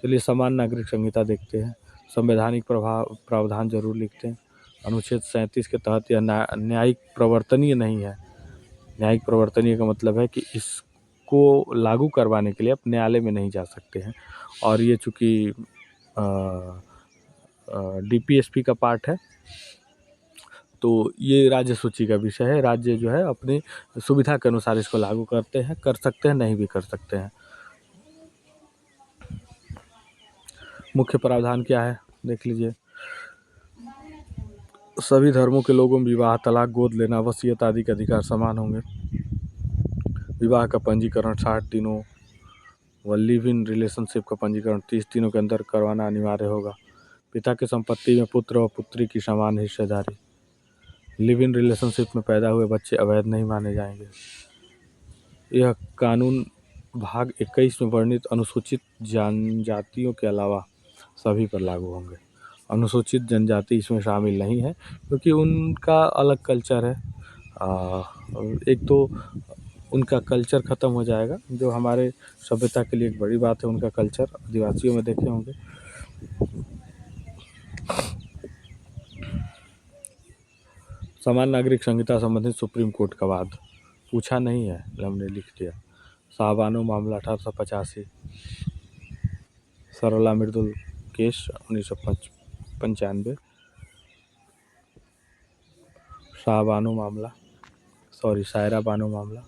चलिए समान नागरिक संहिता देखते हैं। संवैधानिक प्रावधान जरूर लिखते हैं। अनुच्छेद 37 के तहत यह न्यायिक प्रवर्तनीय नहीं है। न्यायिक प्रवर्तनीय का मतलब है कि इसको लागू करवाने के लिए आप न्यायालय में नहीं जा सकते हैं। और ये चूँकि डीपीएसपी का पार्ट है, तो ये राज्य सूची का विषय है। राज्य जो है अपनी सुविधा के अनुसार इसको लागू करते हैं, कर सकते हैं, नहीं भी कर सकते हैं। मुख्य प्रावधान क्या है देख लीजिए। सभी धर्मों के लोगों में विवाह तलाक गोद लेना वसीयत आदि के अधिकार समान होंगे। विवाह का पंजीकरण 60 दिनों व लिव इन रिलेशनशिप का पंजीकरण 30 दिनों के अंदर करवाना अनिवार्य होगा। पिता की संपत्ति में पुत्र और पुत्री की समान हिस्सेदारी। लिव इन रिलेशनशिप में पैदा हुए बच्चे अवैध नहीं माने जाएंगे। यह कानून भाग 21 में वर्णित अनुसूचित जनजातियों के अलावा सभी पर लागू होंगे। अनुसूचित जनजाति इसमें शामिल नहीं है क्योंकि उनका अलग कल्चर है। एक तो उनका कल्चर ख़त्म हो जाएगा, जो हमारे सभ्यता के लिए एक बड़ी बात है। उनका कल्चर आदिवासियों में देखे होंगे। समान नागरिक संहिता संबंधित सुप्रीम कोर्ट का वाद पूछा नहीं है, हमने लिख दिया। शाहबानो मामला 1885, सरला मृदुल केस 1995, सायरा बानो मामला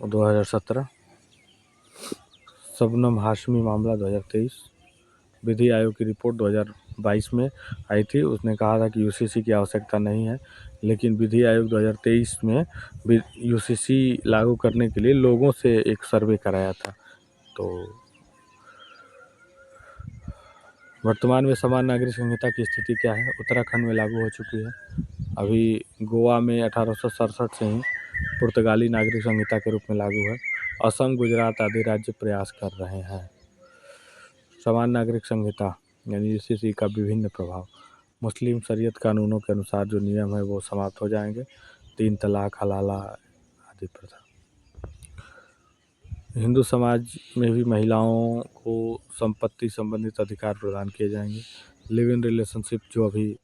2017, शबनम हाशमी मामला 2023। विधि आयोग की रिपोर्ट 2022 में आई थी, उसने कहा था कि यूसीसी की आवश्यकता नहीं है, लेकिन विधि आयोग 2023 में यूसीसी लागू करने के लिए लोगों से एक सर्वे कराया था। तो वर्तमान में समान नागरिक संहिता की स्थिति क्या है? उत्तराखंड में लागू हो चुकी है। अभी गोवा में 1867 से ही पुर्तगाली नागरिक संहिता के रूप में लागू है। असम गुजरात आदि राज्य प्रयास कर रहे हैं। समान नागरिक संहिता यानी यूसीसी का विभिन्न प्रभाव। मुस्लिम शरीयत कानूनों के अनुसार जो नियम है वो समाप्त हो जाएंगे। 3 तलाक, हलाला आदि प्रथा। हिंदू समाज में भी महिलाओं को संपत्ति संबंधित अधिकार प्रदान किए जाएंगे। लिव इन रिलेशनशिप जो अभी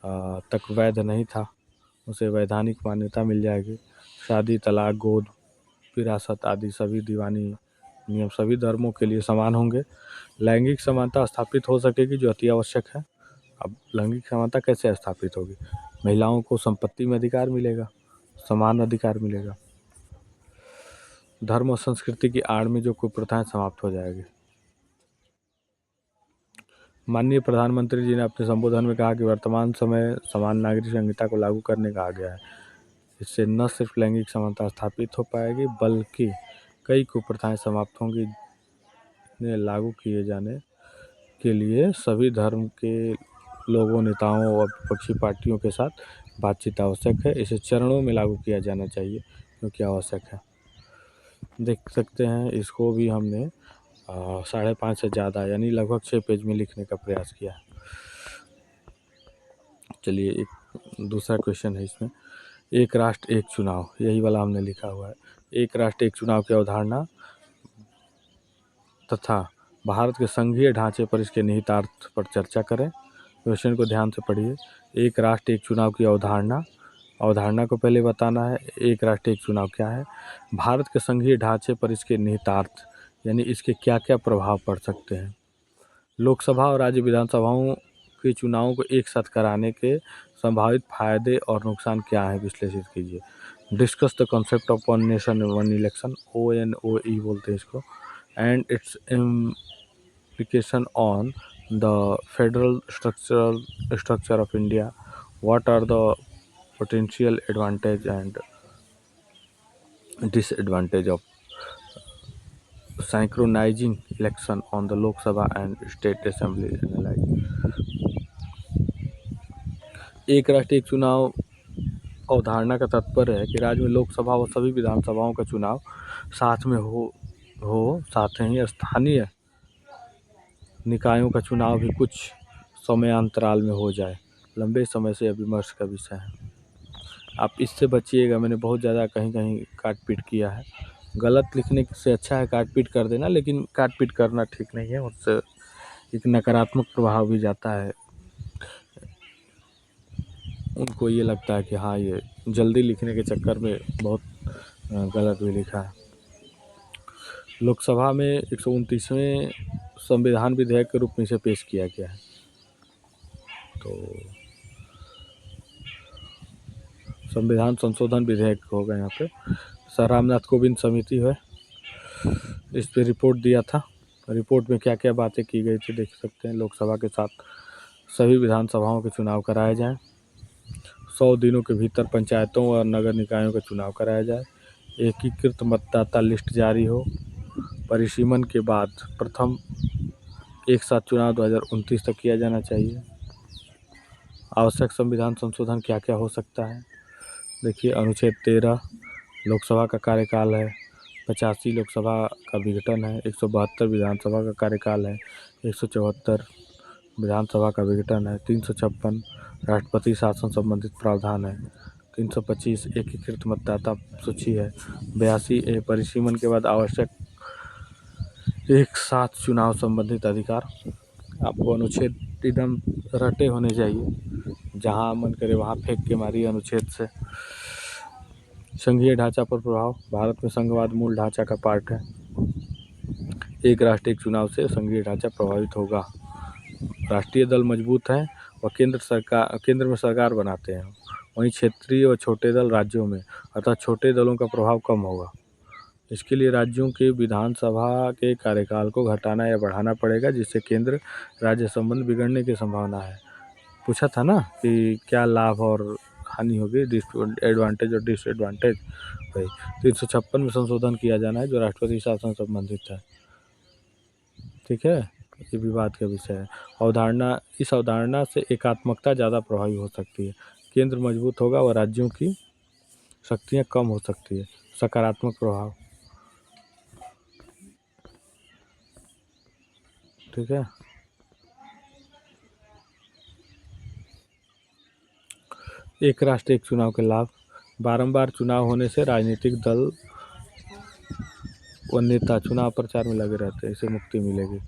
तक वैध नहीं था, उसे वैधानिक मान्यता मिल जाएगी। शादी तलाक गोद विरासत आदि सभी दीवानी नियम सभी धर्मों के लिए समान होंगे। लैंगिक समानता स्थापित हो सकेगी जो अति आवश्यक है। अब लैंगिक समानता कैसे स्थापित होगी? महिलाओं को संपत्ति में अधिकार मिलेगा, समान अधिकार मिलेगा। धर्म और संस्कृति की आड़ में जो कुप्रथाएं समाप्त हो जाएगी। माननीय प्रधानमंत्री जी ने अपने संबोधन में कहा कि वर्तमान समय समान नागरिक संहिता को लागू करने का आ गया है। इससे न सिर्फ लैंगिक समानता स्थापित हो पाएगी बल्कि कई कुप्रथाएं समाप्त होंगी। इन्हें लागू किए जाने के लिए सभी धर्म के लोगों, नेताओं और विपक्षी पार्टियों के साथ बातचीत आवश्यक है। इसे चरणों में लागू किया जाना चाहिए क्योंकि आवश्यक है। देख सकते हैं इसको भी हमने 5.5 से ज़्यादा यानी लगभग 6 पेज में लिखने का प्रयास किया है। चलिए एक दूसरा क्वेश्चन है इसमें। एक राष्ट्र एक चुनाव, यही वाला हमने लिखा हुआ है। एक राष्ट्र एक चुनाव की अवधारणा तथा भारत के संघीय ढांचे पर इसके निहितार्थ पर चर्चा करें। क्वेश्चन को ध्यान से पढ़िए। एक राष्ट्र एक चुनाव की अवधारणा को पहले बताना है। एक राष्ट्र एक चुनाव क्या है, भारत के संघीय ढांचे पर इसके निहितार्थ यानी इसके क्या क्या प्रभाव पड़ सकते हैं, लोकसभा और राज्य विधानसभाओं के चुनावों को एक साथ कराने के संभावित फायदे और नुकसान क्या हैं, विश्लेषित कीजिए। Discuss the concept of one nation one election, ONOE बोलते हैं इसको, and it's implication on the federal structure of India. What are the potential advantage and disadvantage of synchronizing election on the Lok Sabha and state assembly? Analyze. एक राष्ट्र एक चुनाव अवधारणा का तात्पर्य है कि राज्य में लोकसभा व सभी विधानसभाओं का चुनाव साथ में हो साथ ही स्थानीय निकायों का चुनाव भी कुछ समयांतराल में हो जाए। लंबे समय से विमर्श का विषय है। आप इससे बचिएगा। मैंने बहुत ज़्यादा कहीं कहीं काट पीट किया है। गलत लिखने से अच्छा है काट पीट कर देना, लेकिन काट पीट करना ठीक नहीं है, उससे एक नकारात्मक प्रभाव भी जाता है। उनको ये लगता है कि हाँ, ये जल्दी लिखने के चक्कर में बहुत गलत भी लिखा है। लोकसभा में 129वें संविधान विधेयक के रूप में इसे पेश किया गया है। तो संविधान संशोधन विधेयक होगा यहाँ पे। सर रामनाथ कोविंद समिति है, इस पे रिपोर्ट दिया था। रिपोर्ट में क्या क्या बातें की गई थी देख सकते हैं। लोकसभा के साथ सभी विधानसभाओं के चुनाव कराए जाएं। 100 दिनों के भीतर पंचायतों और नगर निकायों का चुनाव कराया जाए। एकीकृत मतदाता लिस्ट जारी हो। परिसीमन के बाद प्रथम एक साथ चुनाव 2029 तक किया जाना चाहिए। आवश्यक संविधान संशोधन क्या क्या हो सकता है, देखिए। अनुच्छेद 13 लोकसभा का कार्यकाल है। 85 लोकसभा का विघटन है। 172 विधानसभा का कार्यकाल है। 174 विधानसभा का विघटन है। 356 राष्ट्रपति शासन संबंधित प्रावधान है। 325 एकीकृत मतदाता सूची है। 82 परिसीमन के बाद आवश्यक एक साथ चुनाव संबंधित अधिकार। आपको अनुच्छेद एकदम रटे होने चाहिए, जहाँ मन करे वहाँ फेंक के मारिए अनुच्छेद से। संघीय ढांचा पर प्रभाव। भारत में संघवाद मूल ढांचा का पार्ट है। एक राष्ट्र एक चुनाव से संघीय ढांचा प्रभावित होगा। राष्ट्रीय दल मजबूत हैं और केंद्र में सरकार बनाते हैं, वहीं क्षेत्रीय और छोटे दल राज्यों में, अतः छोटे दलों का प्रभाव कम होगा। इसके लिए राज्यों के विधानसभा के कार्यकाल को घटाना या बढ़ाना पड़ेगा, जिससे केंद्र राज्य संबंध बिगड़ने की संभावना है। पूछा था ना कि क्या लाभ और हानि होगी, एडवांटेज और डिसएडवांटेज। भाई 356 में संशोधन किया जाना है जो राष्ट्रपति शासन संबंधित है। ठीक है, ये विवाद का विषय है। इस अवधारणा से एकात्मकता ज़्यादा प्रभावी हो सकती है। केंद्र मजबूत होगा और राज्यों की शक्तियाँ कम हो सकती है। सकारात्मक प्रभाव। ठीक है, एक राष्ट्र एक चुनाव के लाभ। बारंबार चुनाव होने से राजनीतिक दल व नेता चुनाव प्रचार में लगे रहते हैं, इसे मुक्ति मिलेगी।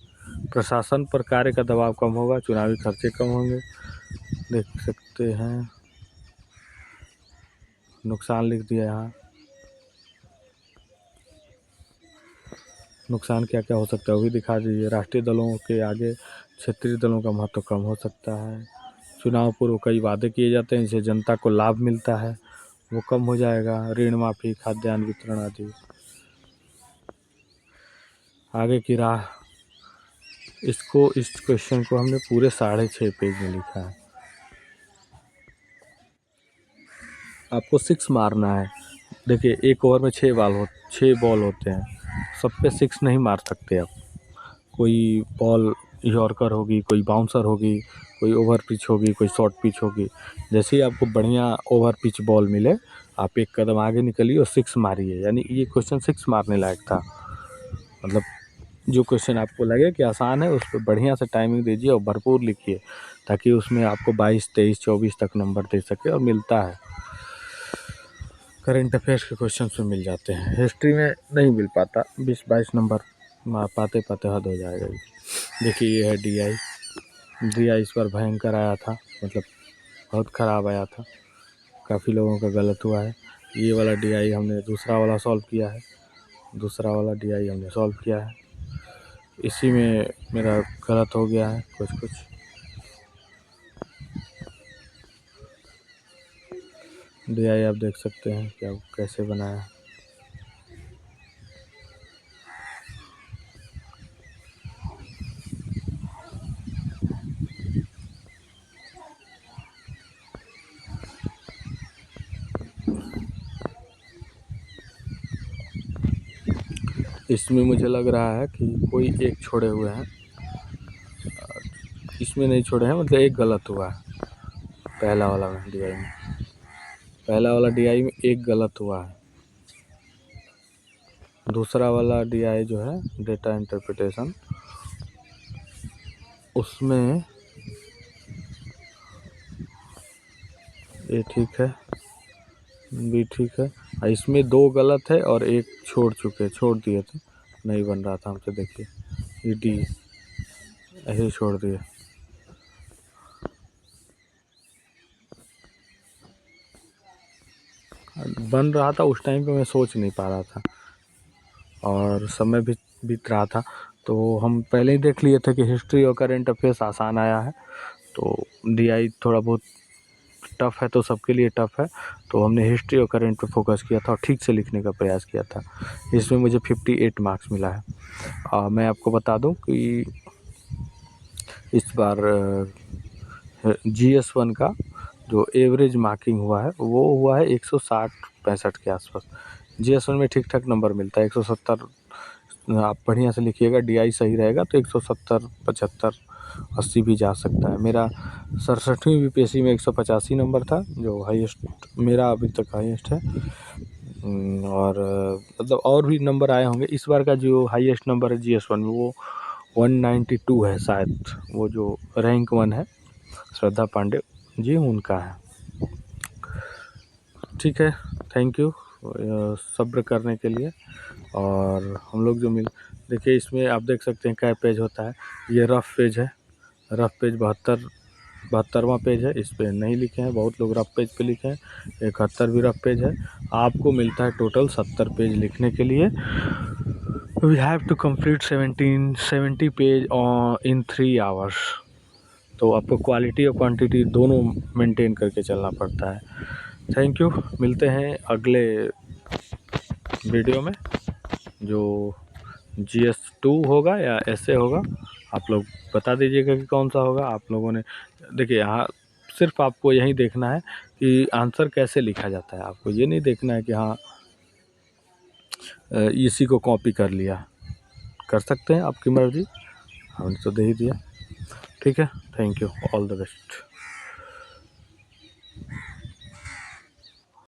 प्रशासन पर कार्य का दबाव कम होगा। चुनावी खर्चे कम होंगे। देख सकते हैं, नुकसान लिख दिया यहाँ। नुकसान क्या क्या हो सकता है वो भी दिखा दीजिए। राष्ट्रीय दलों के आगे क्षेत्रीय दलों का महत्व कम हो सकता है। चुनाव पूर्व कई वादे किए जाते हैं जिससे जनता को लाभ मिलता है, वो कम हो जाएगा। ऋण माफ़ी, खाद्यान्न वितरण आदि। आगे की राह। इस क्वेश्चन को हमने पूरे 6.5 पेज में लिखा है। आपको 6 मारना है। देखिए, एक ओवर में 6 बॉल होते हैं, सब पे 6 नहीं मार सकते आप। कोई बॉल यॉर्कर होगी, कोई बाउंसर होगी, कोई ओवर पिच होगी, कोई शॉर्ट पिच होगी। जैसे ही आपको बढ़िया ओवर पिच बॉल मिले, आप एक कदम आगे निकलिए और 6 मारिए। यानी ये क्वेश्चन 6 मारने लायक था। मतलब जो क्वेश्चन आपको लगे कि आसान है, उस पर बढ़िया से टाइमिंग दीजिए और भरपूर लिखिए, ताकि उसमें आपको 22, 23, 24 तक नंबर दे सके। और मिलता है, करंट अफेयर्स के क्वेश्चन में मिल जाते हैं। हिस्ट्री में नहीं मिल पाता 20-22 नंबर। पाते पाते हद हो जाएगा ये। देखिए ये है DI इस बार भयंकर आया था, मतलब बहुत ख़राब आया था, काफ़ी लोगों का गलत हुआ है। ये वाला DI हमने दूसरा वाला सॉल्व किया है, दूसरा वाला DI हमने सॉल्व किया है। इसी में मेरा गलत हो गया है कुछ DI आप देख सकते हैं क्या कैसे बनाया। इसमें मुझे लग रहा है कि कोई एक छोड़े हुए हैं, इसमें नहीं छोड़े हैं, मतलब एक गलत हुआ है। पहला वाला में DI में एक गलत हुआ है। दूसरा वाला DI जो है डेटा इंटरप्रिटेशन, उसमें ये ठीक है, भी ठीक है। इसमें 2 गलत है और एक छोड़ दिए थे, नहीं बन रहा था हमसे। देखिए ये D ऐसे छोड़ दिए। बन रहा था उस टाइम पे, मैं सोच नहीं पा रहा था और समय भी बीत रहा था, तो हम पहले ही देख लिए थे कि हिस्ट्री और करंट अफेयर्स आसान आया है, तो DI थोड़ा बहुत टफ़ है, तो सबके लिए टफ़ है, तो हमने हिस्ट्री और करंट पे फोकस किया था और ठीक से लिखने का प्रयास किया था। इसमें मुझे 58 मार्क्स मिला है। मैं आपको बता दूं कि इस बार GS1 का जो एवरेज मार्किंग हुआ है वो हुआ है 160-65 के आसपास। GS1 में ठीक ठाक नंबर मिलता है 170। आप बढ़िया से लिखिएगा, DI सही रहेगा तो 170, 75, 80 भी जा सकता है। मेरा 67वीं BPSC में 185 नंबर था, जो हाईएस्ट मेरा अभी तक हाईएस्ट है। और मतलब और भी नंबर आए होंगे। इस बार का जो हाईएस्ट नंबर है GS1 में वो 192 है शायद, वो जो रैंक 1 है श्रद्धा पांडे जी उनका है। ठीक है, थैंक यू सब्र करने के लिए। और हम लोग जो देखिए इसमें आप देख सकते हैं क्या पेज होता है। ये रफ़ पेज है, रफ़ पेज 72वां पेज है। इस पे नहीं लिखे हैं, बहुत लोग रफ़ पेज पे लिखे हैं। 71 भी रफ़ पेज है। आपको मिलता है टोटल 70 पेज लिखने के लिए। We have to complete 70 page in 3 hours. तो आपको क्वालिटी और क्वांटिटी दोनों मेंटेन करके चलना पड़ता है। थैंक यू, मिलते हैं अगले वीडियो में, जो GS2 होगा या ऐसे होगा। आप लोग बता दीजिएगा कि कौन सा होगा। आप लोगों ने देखिए यहाँ सिर्फ आपको यही देखना है कि आंसर कैसे लिखा जाता है। आपको ये नहीं देखना है कि हाँ इसी को कॉपी कर लिया। कर सकते हैं, आपकी मर्ज़ी, हमने तो दे ही दिया। ठीक है, thank you, all the best.